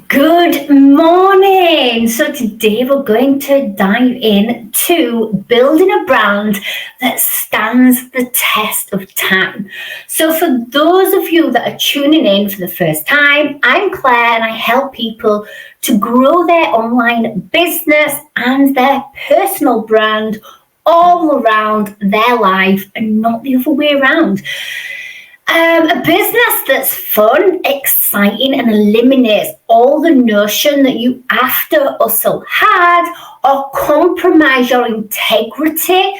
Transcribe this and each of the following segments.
Good morning. So today we're going to dive in to building a brand that stands the test of time. So for those of you that are tuning in for the first time, I'm Claire and I help people to grow their online business and their personal brand all around their life and not the other way around. A business that's fun, exciting, and eliminates all the notion that you have to hustle hard or compromise your integrity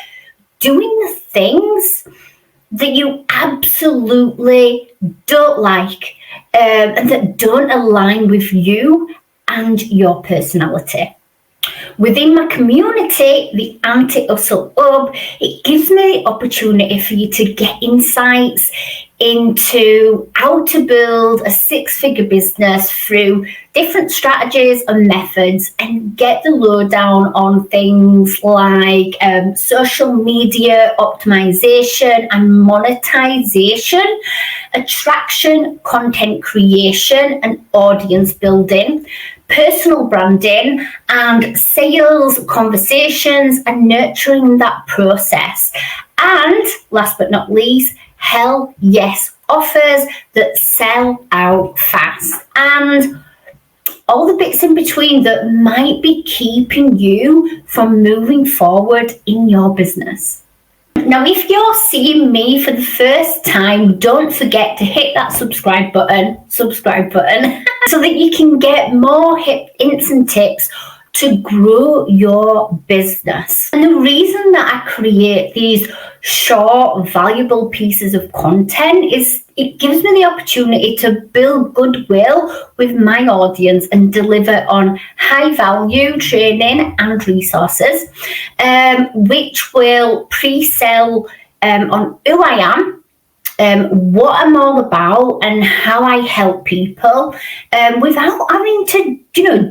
doing the things that you absolutely don't like and that don't align with you and your personality. Within my community, the Anti-Hustle Hub, it gives me the opportunity for you to get insights into how to build a six-figure business through different strategies and methods and get the lowdown on things like social media optimization and monetization, attraction, content creation, and audience building, personal branding and sales conversations and nurturing that process. And last but not least, hell yes offers that sell out fast. And all the bits in between that might be keeping you from moving forward in your business. Now, if you're seeing me for the first time, don't forget to hit that subscribe button, so that you can get more hints and tips to grow your business. And the reason that I create these short, valuable pieces of content is it gives me the opportunity to build goodwill with my audience and deliver on high value training and resources, which will pre-sell on who I am, what I'm all about and how I help people without having to,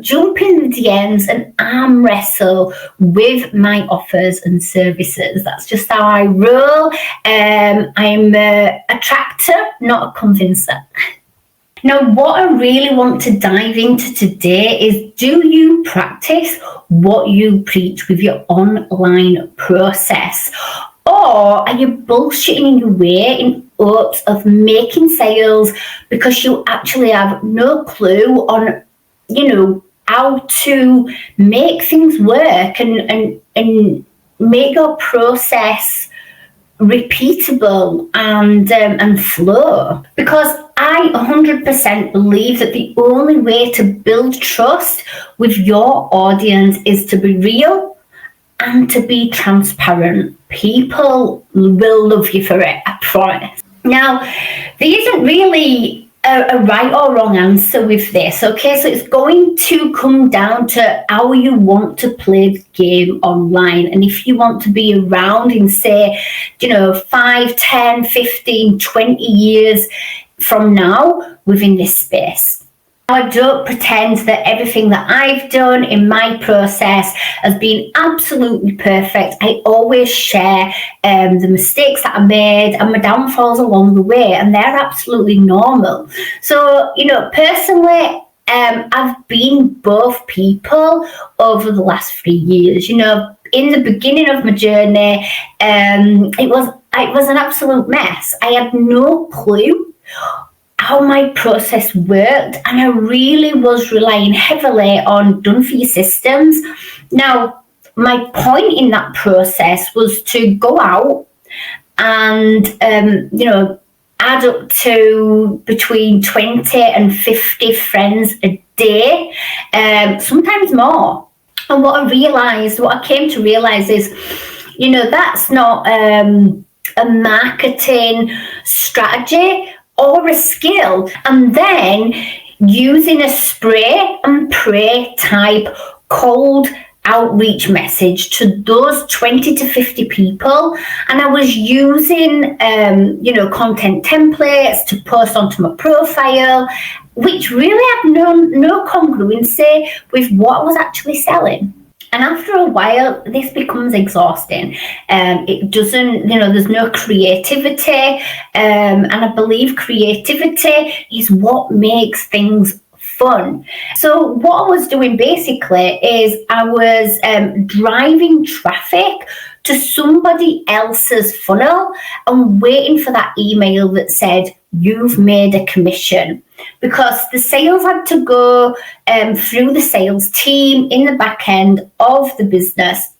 jump in the DMs and arm wrestle with my offers and services. That's just how I roll. I'm a attractor, not a convincer. Now, what I really want to dive into today is, do you practice what you preach with your online process? Or are you bullshitting your way in hopes of making sales because you actually have no clue on, how to make things work and make your process repeatable and flow? Because I 100% believe that the only way to build trust with your audience is to be real and to be transparent. People will love you for it, I promise. Now, there isn't really a right or wrong answer with this, okay? So it's going to come down to how you want to play the game online. And if you want to be around in, say, 5, 10, 15, 20 years from now within this space. I don't pretend that everything that I've done in my process has been absolutely perfect. I always share the mistakes that I made and my downfalls along the way, and they're absolutely normal. So, personally, I've been both people over the last 3 years. In the beginning of my journey, it was an absolute mess. I had no clue how my process worked, and I really was relying heavily on done-for-you systems. Now, my point in that process was to go out and, add up to between 20 and 50 friends a day, sometimes more. And what I came to realize is, that's not a marketing strategy or a skill. And then using a spray and pray type cold outreach message to those 20 to 50 people. And I was using, content templates to post onto my profile, which really had no congruency with what I was actually selling. And after a while, this becomes exhausting. It doesn't, there's no creativity. And I believe creativity is what makes things fun. So what I was doing basically is I was driving traffic to somebody else's funnel and waiting for that email that said, you've made a commission, because the sales had to go through the sales team in the back end of the business,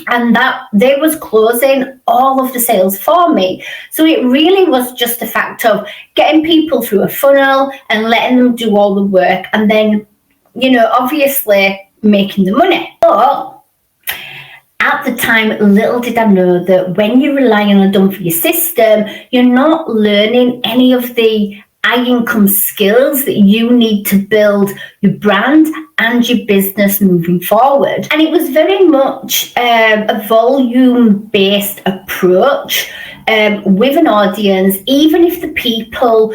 and that they was closing all of the sales for me. So it really was just a fact of getting people through a funnel and letting them do all the work, and then, obviously making the money. But at the time, little did I know that when you rely on a done-for-you system, you're not learning any of the high income skills that you need to build your brand and your business moving forward. And it was very much a volume-based approach with an audience. Even if the people,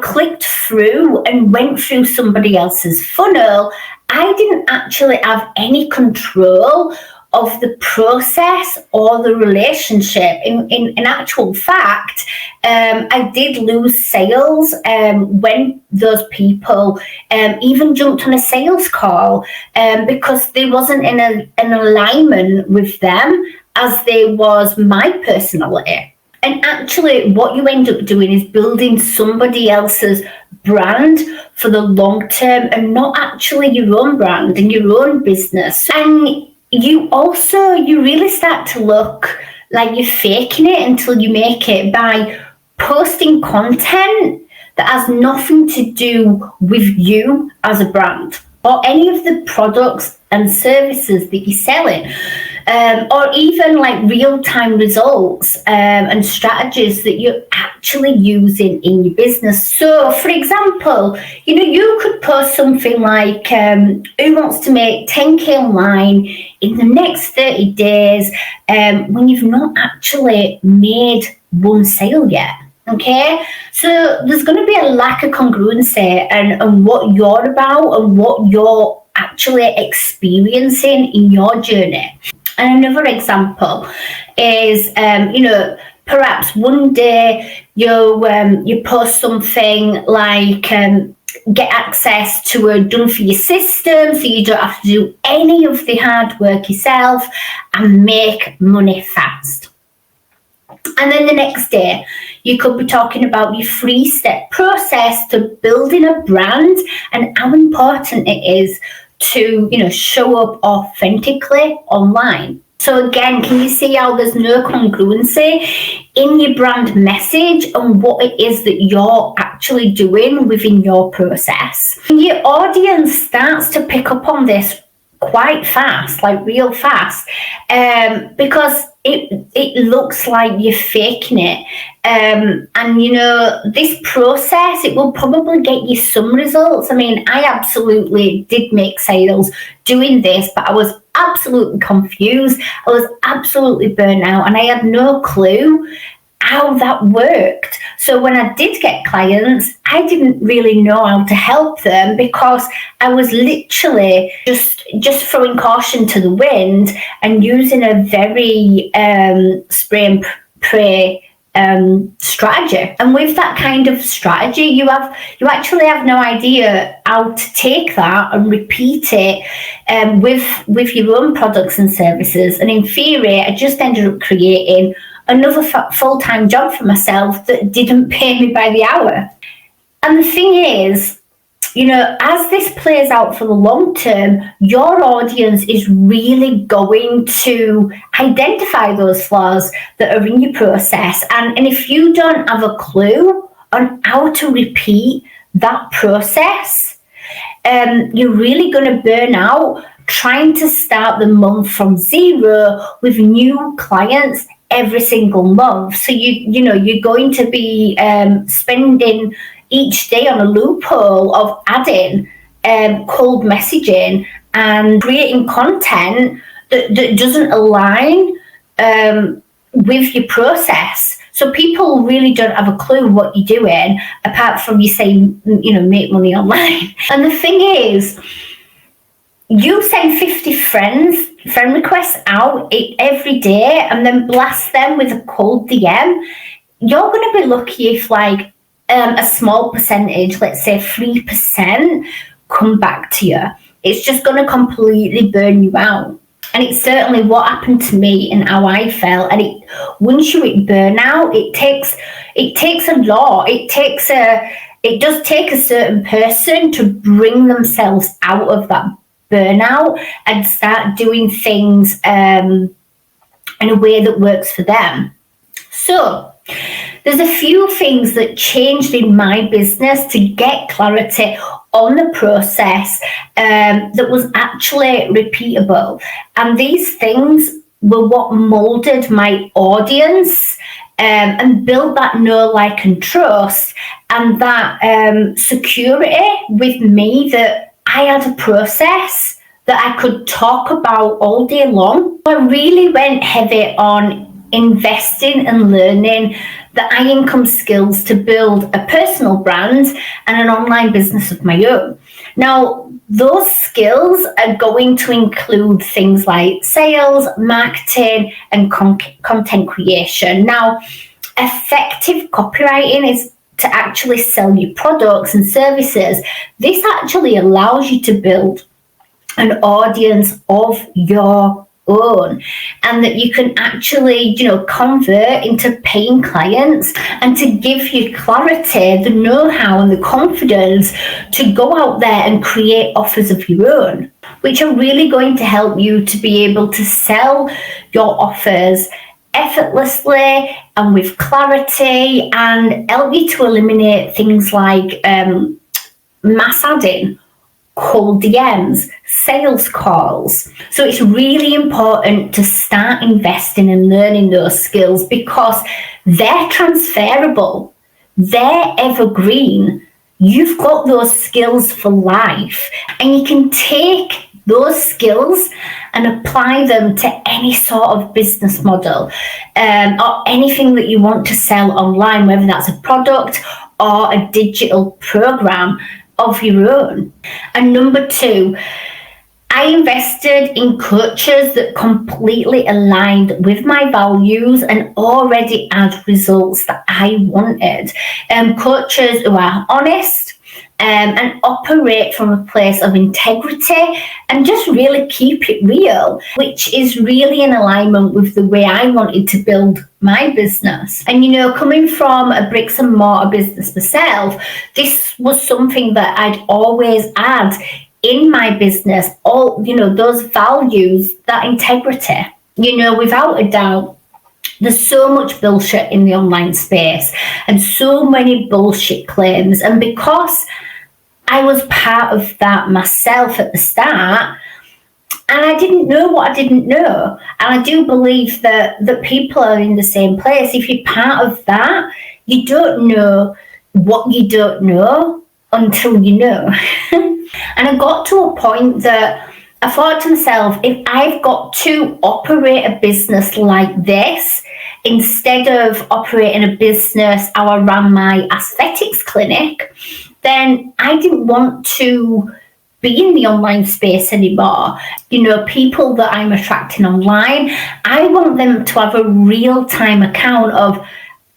clicked through and went through somebody else's funnel, I didn't actually have any control of the process or the relationship. In actual fact, I did lose sales when those people even jumped on a sales call because they wasn't in an alignment with them as they was my personality. And actually what you end up doing is building somebody else's brand for the long term and not actually your own brand and your own business. And you really start to look like you're faking it until you make it by posting content that has nothing to do with you as a brand or any of the products and services that you're selling. Or even like real-time results and strategies that you're actually using in your business. So, for example, you could post something like, who wants to make 10K online in the next 30 days when you've not actually made one sale yet. Okay, so there's going to be a lack of congruency and what you're about and what you're actually experiencing in your journey. And another example is, perhaps one day you post something like get access to a done-for-you system so you don't have to do any of the hard work yourself and make money fast. And then the next day, you could be talking about your 3-step process to building a brand and how important it is to, show up authentically online. So again, can you see how there's no congruency in your brand message and what it is that you're actually doing within your process? And your audience starts to pick up on this quite fast, like real fast, because it looks like you're faking it. And this process, it will probably get you some results. I mean, I absolutely did make sales doing this, but I was absolutely confused. I was absolutely burnt out and I had no clue how that worked. So when I did get clients, I didn't really know how to help them because I was literally just throwing caution to the wind and using a very spray and pray strategy. And with that kind of strategy, you actually have no idea how to take that and repeat it with your own products and services. And in theory, I just ended up creating another full-time job for myself that didn't pay me by the hour. And the thing is, as this plays out for the long term, your audience is really going to identify those flaws that are in your process. And if you don't have a clue on how to repeat that process, you're really going to burn out trying to start the month from zero with new clients every single month. So you're going to be spending each day on a loophole of adding cold messaging and creating content that doesn't align with your process. So people really don't have a clue what you're doing apart from you saying, make money online. And the thing is, you send 50 friend requests out every day and then blast them with a cold DM. You're going to be lucky if like a small percentage, let's say 3%, come back to you. It's just going to completely burn you out. And it's certainly what happened to me and how I felt. And once you hit burnout, it takes a lot. It does take a certain person to bring themselves out of that burnout and start doing things in a way that works for them. So there's a few things that changed in my business to get clarity on the process that was actually repeatable. And these things were what molded my audience and built that know, like, and trust, and that security with me that I had a process that I could talk about all day long. I really went heavy on investing and learning the high income skills to build a personal brand and an online business of my own. Now, those skills are going to include things like sales, marketing, and content creation. Now, effective copywriting is to actually sell your products and services. This actually allows you to build an audience of your own, and that you can actually, convert into paying clients, and to give you clarity, the know-how and the confidence to go out there and create offers of your own, which are really going to help you to be able to sell your offers effortlessly and with clarity, and help you to eliminate things like mass adding, cold DMs, sales calls. So it's really important to start investing and learning those skills, because they're transferable, they're evergreen. You've got those skills for life, and you can take those skills and apply them to any sort of business model or anything that you want to sell online, whether that's a product or a digital program of your own. And number 2, I invested in coaches that completely aligned with my values and already had results that I wanted. Coaches who are honest and operate from a place of integrity and just really keep it real, which is really in alignment with the way I wanted to build my business. And coming from a bricks and mortar business myself, this was something that I'd always had in my business, all those values, that integrity. Without a doubt, there's so much bullshit in the online space and so many bullshit claims. And because I was part of that myself at the start, and I didn't know what I didn't know. And I do believe that people are in the same place. If you're part of that, you don't know what you don't know until you know. And I got to a point that I thought to myself, if I've got to operate a business like this, instead of operating a business how I ran my aesthetics clinic, then I didn't want to be in the online space anymore. People that I'm attracting online, I want them to have a real-time account of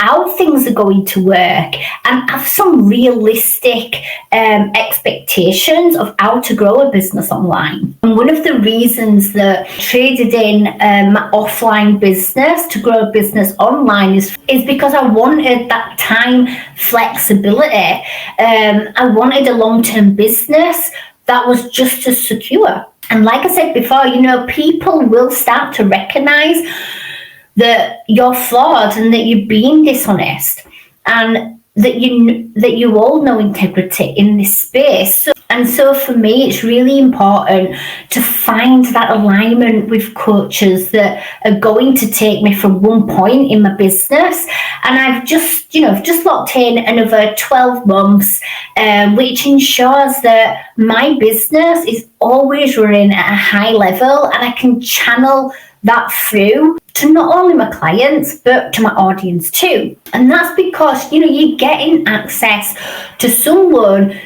how things are going to work and have some realistic expectations of how to grow a business online. And one of the reasons that I traded in my offline business to grow a business online is because I wanted that time flexibility. I wanted a long-term business that was just as secure. And like I said before, people will start to recognize that you're flawed and that you're being dishonest, and that you all know integrity in this space. So for me, it's really important to find that alignment with coaches that are going to take me from one point in my business. And I've just locked in another 12 months, which ensures that my business is always running at a high level, and I can channel that through to not only my clients, but to my audience too. And that's because, you're getting access to someone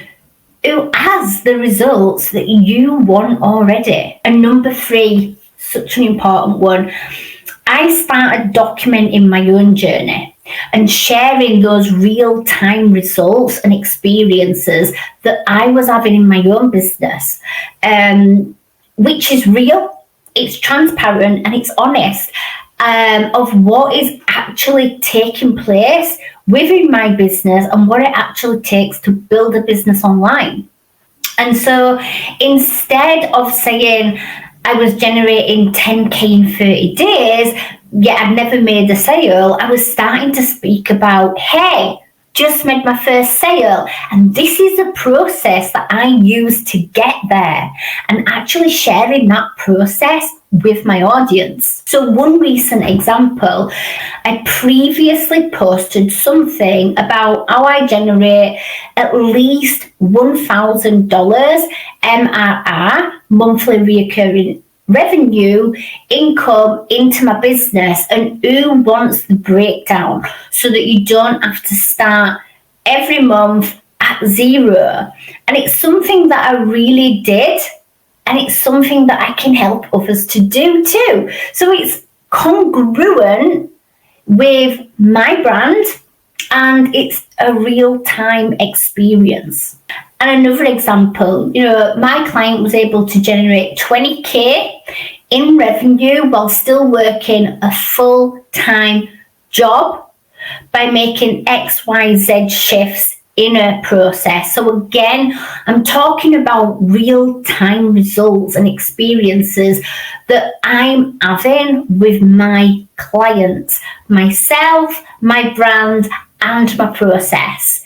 who has the results that you want already. And number 3, such an important one, I started documenting my own journey. and sharing those real-time results and experiences that I was having in my own business, which is real, it's transparent, and it's honest, of what is actually taking place within my business and what it actually takes to build a business online. And so instead of saying I was generating 10K in 30 days, yet I'd never made a sale, I was starting to speak about, hey, just made my first sale, and this is the process that I use to get there, and actually sharing that process with my audience. So one recent example, I previously posted something about how I generate at least $1,000 MRR, monthly recurring revenue income, into my business, and who wants the breakdown so that you don't have to start every month at zero. And it's something that I really did, and it's something that I can help others to do too. So it's congruent with my brand, and it's a real-time experience. And another example, my client was able to generate 20K in revenue while still working a full-time job by making XYZ shifts in a process. So again, I'm talking about real-time results and experiences that I'm having with my clients, myself, my brand, and my process.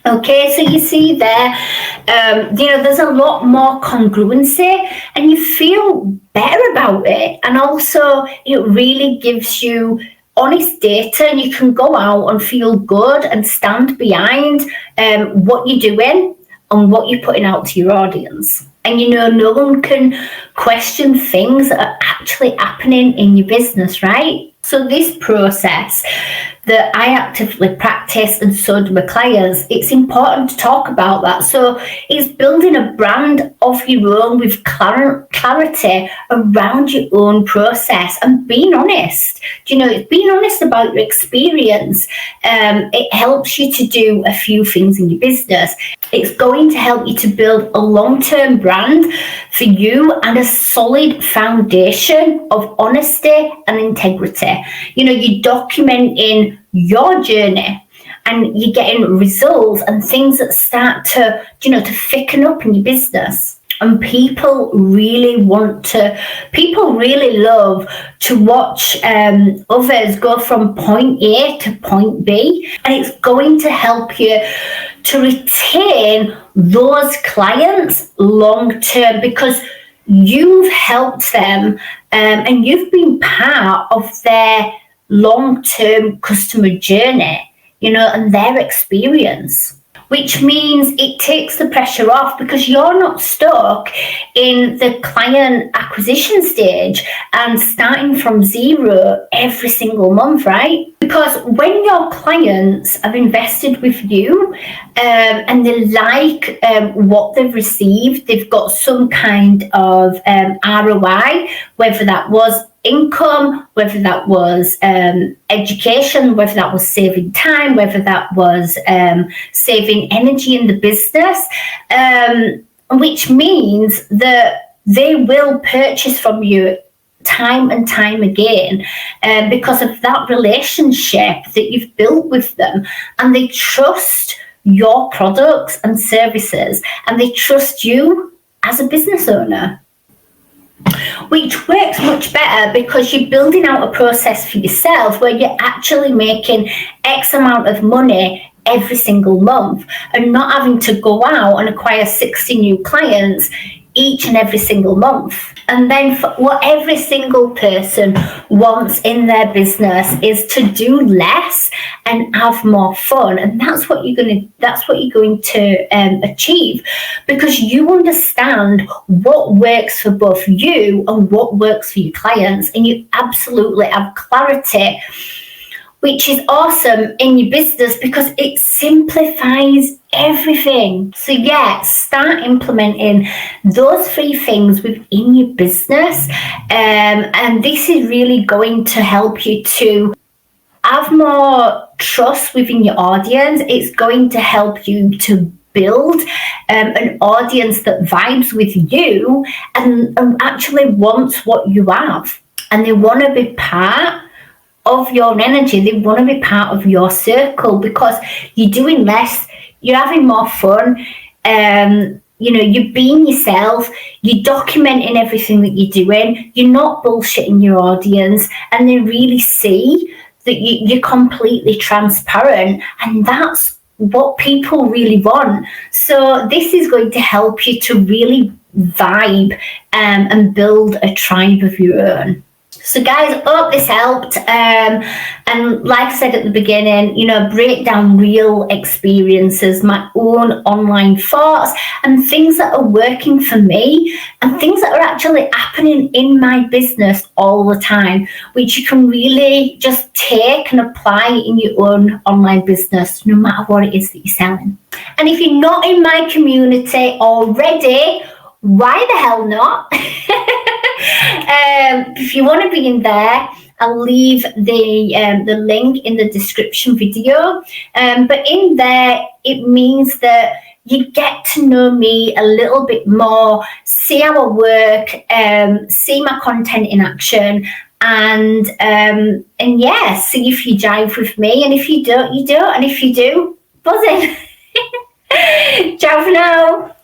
Okay, so you see there, there's a lot more congruency, and you feel better about it. And also, it really gives you honest data, and you can go out and feel good and stand behind what you're doing and what you're putting out to your audience. And no one can question things that are actually happening in your business, right? So this process that I actively practice, and so do my clients, it's important to talk about that. So it's building a brand of your own with clarity around your own process and being honest. Being honest about your experience. It helps you to do a few things in your business. It's going to help you to build a long-term brand for you and a solid foundation of honesty and integrity. You're documenting your journey, and you're getting results and things that start to, to thicken up in your business. And people really love to watch others go from point A to point B. And it's going to help you to retain those clients long term, because you've helped them and you've been part of their long-term customer journey, and their experience, which means it takes the pressure off, because you're not stuck in the client acquisition stage and starting from zero every single month, right? Because when your clients have invested with you and they like what they've received, they've got some kind of ROI, whether that was income, whether that was education, whether that was saving time, whether that was saving energy in the business, which means that they will purchase from you time and time again because of that relationship that you've built with them, and they trust your products and services, and they trust you as a business owner. Which works much better because you're building out a process for yourself where you're actually making X amount of money every single month, and not having to go out and acquire 60 new clients each and every single month. And then what every single person wants in their business is to do less and have more fun. And that's what you're going to achieve, because you understand what works for both you and what works for your clients, and you absolutely have clarity, which is awesome in your business because it simplifies everything. So start implementing those 3 things within your business, and this is really going to help you to have more trust within your audience. It's going to help you to build an audience that vibes with you and actually wants what you have. And they want to be part of your energy. They want to be part of your circle because you're doing less, you're having more fun. You're being yourself, you're documenting everything that you're doing, you're not bullshitting your audience, and they really see that you're completely transparent, and that's what people really want. So this is going to help you to really vibe and build a tribe of your own. So guys, hope this helped. And like I said at the beginning, break down real experiences, my own online thoughts, and things that are working for me, and things that are actually happening in my business all the time, which you can really just take and apply in your own online business, no matter what it is that you're selling. And if you're not in my community already, why the hell not? If you want to be in there, I'll leave the link in the description video. But in there, it means that you get to know me a little bit more, see how I work, see my content in action, and yeah, see if you jive with me. And if you don't, you don't. And if you do, buzz in. Ciao for now.